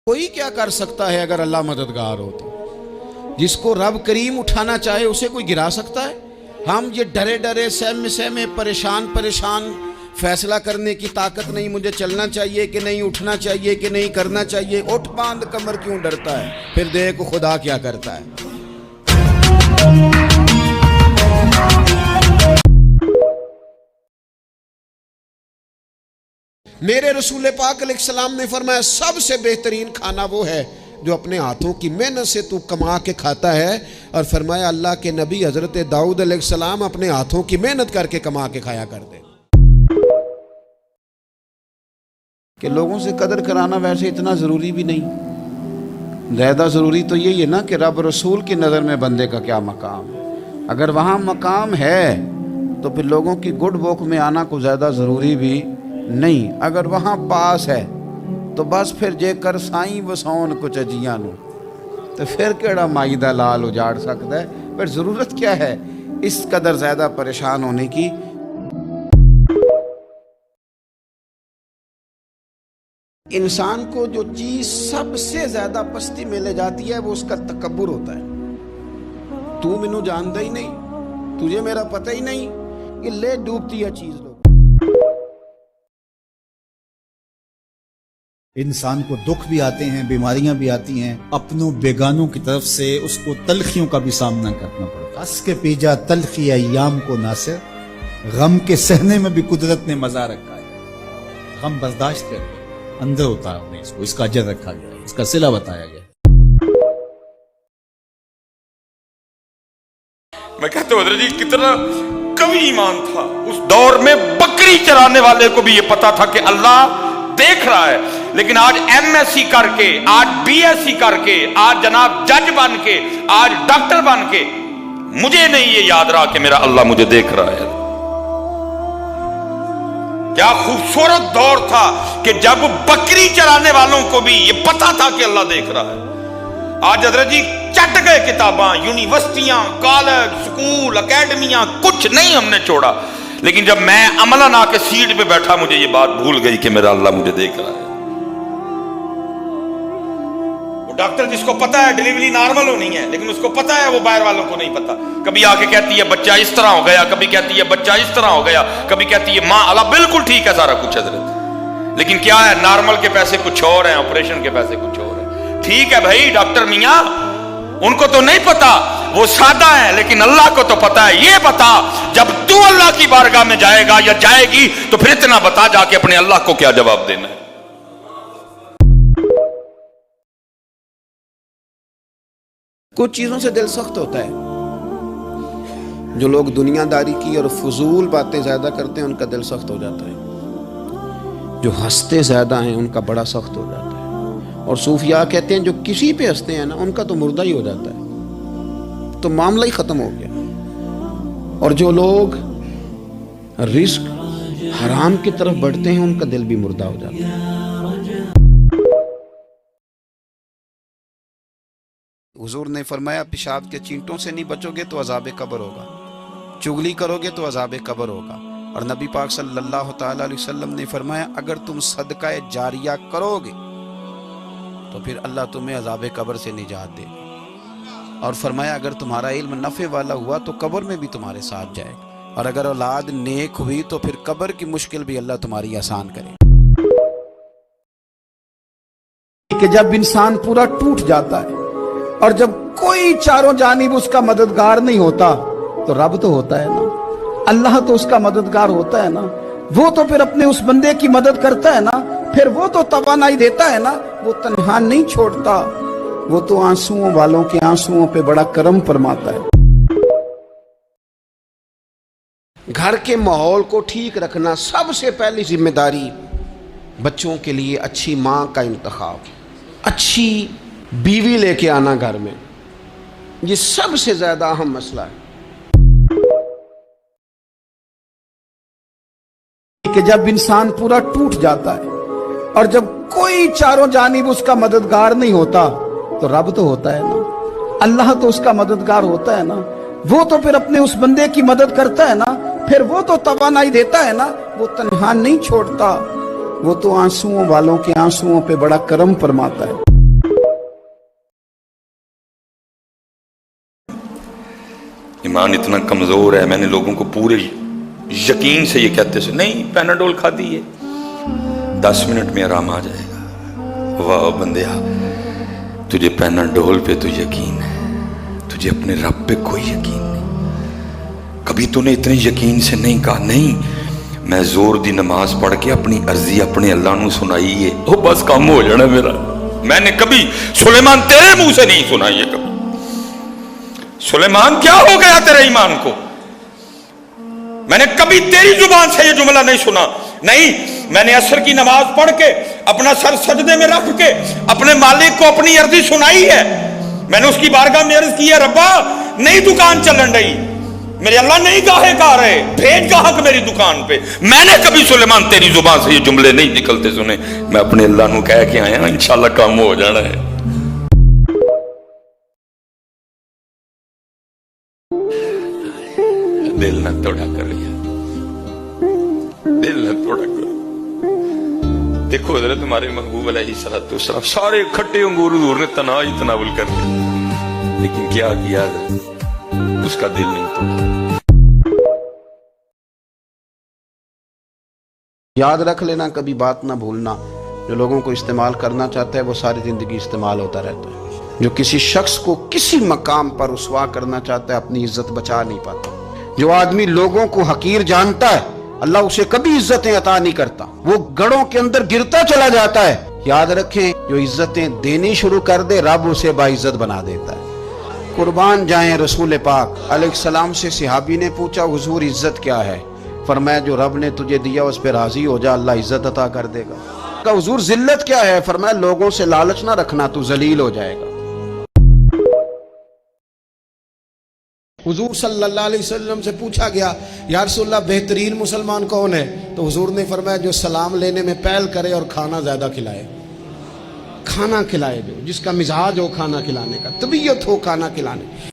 कोई क्या कर सकता है अगर अल्लाह मददगार हो तो। जिसको रब करीम उठाना चाहे उसे कोई गिरा सकता है। हम ये डरे डरे सहमे सहमे परेशान परेशान फैसला करने की ताकत नहीं, मुझे चलना चाहिए कि नहीं, उठना चाहिए कि नहीं, करना चाहिए, उठ बांध कमर क्यों डरता है, फिर देखो खुदा क्या करता है। मेरे रसूल पाक अलैहिस्सलाम ने फरमाया सबसे बेहतरीन खाना वो है जो अपने हाथों की मेहनत से तू कमा के खाता है। और फरमाया अल्लाह के नबी हजरत दाऊद अलैहिस्सलाम अपने हाथों की मेहनत करके कमा के खाया करते। कि लोगों से कदर कराना वैसे इतना ज़रूरी भी नहीं, ज़्यादा ज़रूरी तो यही है ना कि रब रसूल की नज़र में बंदे का क्या मकाम है। अगर वहाँ मकाम है तो फिर लोगों की गुड बुक में आना को ज़्यादा ज़रूरी भी नहीं। अगर वहाँ पास है तो बस फिर जे कर साई वसाउन कुछ अजियां नू तो फिर केड़ा माई दा लाल उजाड़ सकता है। पर ज़रूरत क्या है इस कदर ज़्यादा परेशान होने की। इंसान को जो चीज़ सबसे ज़्यादा पस्ती में ले जाती है वो उसका तकब्बुर होता है। तू मैनू जानता ही नहीं, तुझे मेरा पता ही नहीं, कि ले डूबती है चीज़। इंसान को दुख भी आते हैं, बीमारियां भी आती हैं, अपनों बेगानों की तरफ से उसको तलखियों का भी सामना करना पड़ता है। हंस के पीजा तलखी अय्याम को नासिर, गम के सहने में भी कुदरत ने मजा रखा है। गम बर्दाश्त करके अंदर उतारने इसको, इसका अजर रखा गया, इसका सिला बताया गया। मैं कहता हूं हज़रत जी कितना कवि ईमान था। उस दौर में बकरी चराने वाले को भी ये पता था कि अल्लाह देख रहा है। लेकिन आज एमएससी करके, आज बीएससी करके, आज जनाब जज बन के, आज डॉक्टर बन के मुझे नहीं ये याद रहा कि मेरा अल्लाह मुझे देख रहा है। क्या खूबसूरत दौर था कि जब बकरी चराने वालों को भी ये पता था कि अल्लाह देख रहा है। आज हज़रत जी चट गए किताबां, यूनिवर्सिटियां, कॉलेज, स्कूल, एकेडमियां, कुछ नहीं हमने छोड़ा। लेकिन जब मैं अमलन आके सीट पे बैठा मुझे ये बात भूल गई कि मेरा अल्लाह मुझे देख रहा है। वो डॉक्टर जिसको पता है डिलीवरी नॉर्मल होनी है, लेकिन उसको पता है वो बाहर वालों को नहीं पता। कभी आके कहती है बच्चा इस तरह हो गया, कभी कहती है बच्चा इस तरह हो गया, कभी कहती है माँ अल्लाह बिल्कुल ठीक है सारा कुछ हजरत। लेकिन क्या है, नॉर्मल के पैसे कुछ और हैं, ऑपरेशन के पैसे कुछ और हैं। ठीक है भाई डॉक्टर मियाँ, उनको तो नहीं पता, वो सादा है, लेकिन अल्लाह को तो पता है। ये बता जब तू अल्लाह की बारगाह में जाएगा या जाएगी तो फिर इतना बता जाके अपने अल्लाह को क्या जवाब देना है। कुछ चीजों से दिल सख्त होता है। जो लोग दुनियादारी की और फजूल बातें ज्यादा करते हैं उनका दिल सख्त हो जाता है। जो हंसते ज्यादा हैं उनका बड़ा सख्त हो जाता है। और सूफिया कहते हैं जो किसी पे हंसते हैं ना उनका तो मुर्दा ही हो जाता है, तो मामला ही खत्म हो गया। और जो लोग रिस्क हराम की तरफ बढ़ते हैं उनका दिल भी मुर्दा हो जाता है। हुजूर ने फरमाया पेशाब के चींटों से नहीं बचोगे तो अज़ाब कब्र होगा, चुगली करोगे तो अज़ाब कब्र होगा। और नबी पाक सल्लल्लाहु तआला अलैहि वसल्लम ने फरमाया अगर तुम सदका जारिया करोगे तो फिर अल्लाह तुम्हें अज़ाब कब्र से निजात देगा। और फरमाया अगर तुम्हारा इल्म नफ़े वाला हुआ तो कब्र में भी तुम्हारे साथ जाएगा। और अगर औलाद नेक हुई तो फिर कब्र की मुश्किल भी अल्लाह तुम्हारी आसान करे। कि जब इंसान पूरा टूट जाता है और जब कोई चारों जानिब उसका मददगार नहीं होता तो रब तो होता है ना, अल्लाह तो उसका मददगार होता है ना, वो तो फिर अपने उस बंदे की मदद करता है ना, फिर वो तो तवानाई देता है ना, वो तन्हा नहीं छोड़ता, वो तो आंसुओं वालों के आंसुओं पे बड़ा करम फरमाता है। घर के माहौल को ठीक रखना सबसे पहली जिम्मेदारी बच्चों के लिए। अच्छी माँ का इंतखाब, अच्छी बीवी लेके आना घर में, ये सबसे ज्यादा अहम मसला है। कि जब इंसान पूरा टूट जाता है और जब कोई चारों जानिब उसका मददगार नहीं होता तो रब तो होता है ना, अल्लाह तो उसका मददगार होता है ना, वो तो फिर अपने उस बंदे की मदद करता है ना, फिर वो तो तवानाई देता है ना, वो तन्हा नहीं छोड़ता, वो तो आंसुओं वालों के आंसुओं पे बड़ा करम फरमाता है। ईमान इतना कमजोर है, मैंने लोगों को पूरे यकीन से ये कहते से नहीं पैनाडोल खा दी है 10 मिनट में आराम आ जाएगा। वाह बंदिया, तुझे पैनाडोल पे तो यकीन है, तुझे अपने रब पे कोई यकीन नहीं। कभी तूने इतने यकीन से नहीं कहा नहीं मैं जोर दी नमाज पढ़ के अपनी अर्जी अपने अल्लाह नू सुनाई है, ओ बस काम हो जाना मेरा। मैंने कभी सुलेमान तेरे मुंह से नहीं सुना ये कभी। सुलेमान क्या हो गया तेरे ईमान को? मैंने कभी तेरी जुबान से ये जुमला नहीं सुना। नहीं, मैंने असर की नमाज पढ़ के अपना सर सजदे में रख के अपने मालिक को अपनी अर्जी सुनाई है। मैंने उसकी बारगाह में अर्ज की है, रब्बा नई दुकान चलन रही, मेरे अल्लाह नहीं गाहक आ रहे, भेज गाहक मेरी दुकान पे। मैंने कभी सुलेमान तेरी जुबान से ये जुमले नहीं निकलते सुने। मैं अपने अल्लाह नू कह के आया इंशाल्लाह काम हो जाना है। दिल न तोड़ा कर लिया, दिल न तोड़ा कर। देखो हज़रत हमारे महबूब अलैहिस्सलाम सारे खट्टे अंगूर हुजूर ने तना ही तनावुल कर दिया, लेकिन क्या किया उसका दिल नहीं तोड़ा। याद रख लेना, कभी बात ना भूलना, जो लोगों को इस्तेमाल करना चाहता है वो सारी जिंदगी इस्तेमाल होता रहता है। जो किसी शख्स को किसी मकाम पर रुसवा करना चाहता है अपनी इज्जत बचा नहीं पाता। जो आदमी लोगों को हकीर जानता है अल्लाह उसे कभी इज्जतें अता नहीं करता, वो गढ़ों के अंदर गिरता चला जाता है। याद रखें, जो इज्जतें देनी शुरू कर दे रब उसे बाइज्जत बना देता है। कुर्बान जाएं रसूल पाक अलैहिस्सलाम से सहाबी ने पूछा हुजूर इज्जत क्या है? फरमाया जो रब ने तुझे दिया उस पर राजी हो जा, अल्लाह इज्जत अता कर देगा। कहा हुजूर जिल्लत क्या है? फरमाया लोगों से लालच ना रखना, तू जलील हो जाएगा। हुजूर सल्लल्लाहु अलैहि वसल्लम से पूछा गया या रसूलल्लाह बेहतरीन मुसलमान कौन है? तो हुजूर ने फरमाया जो सलाम लेने में पहल करे और खाना ज्यादा खिलाए। खाना खिलाए, जो जिसका मिजाज हो खाना खिलाने का, तबीयत हो खाना खिलाने।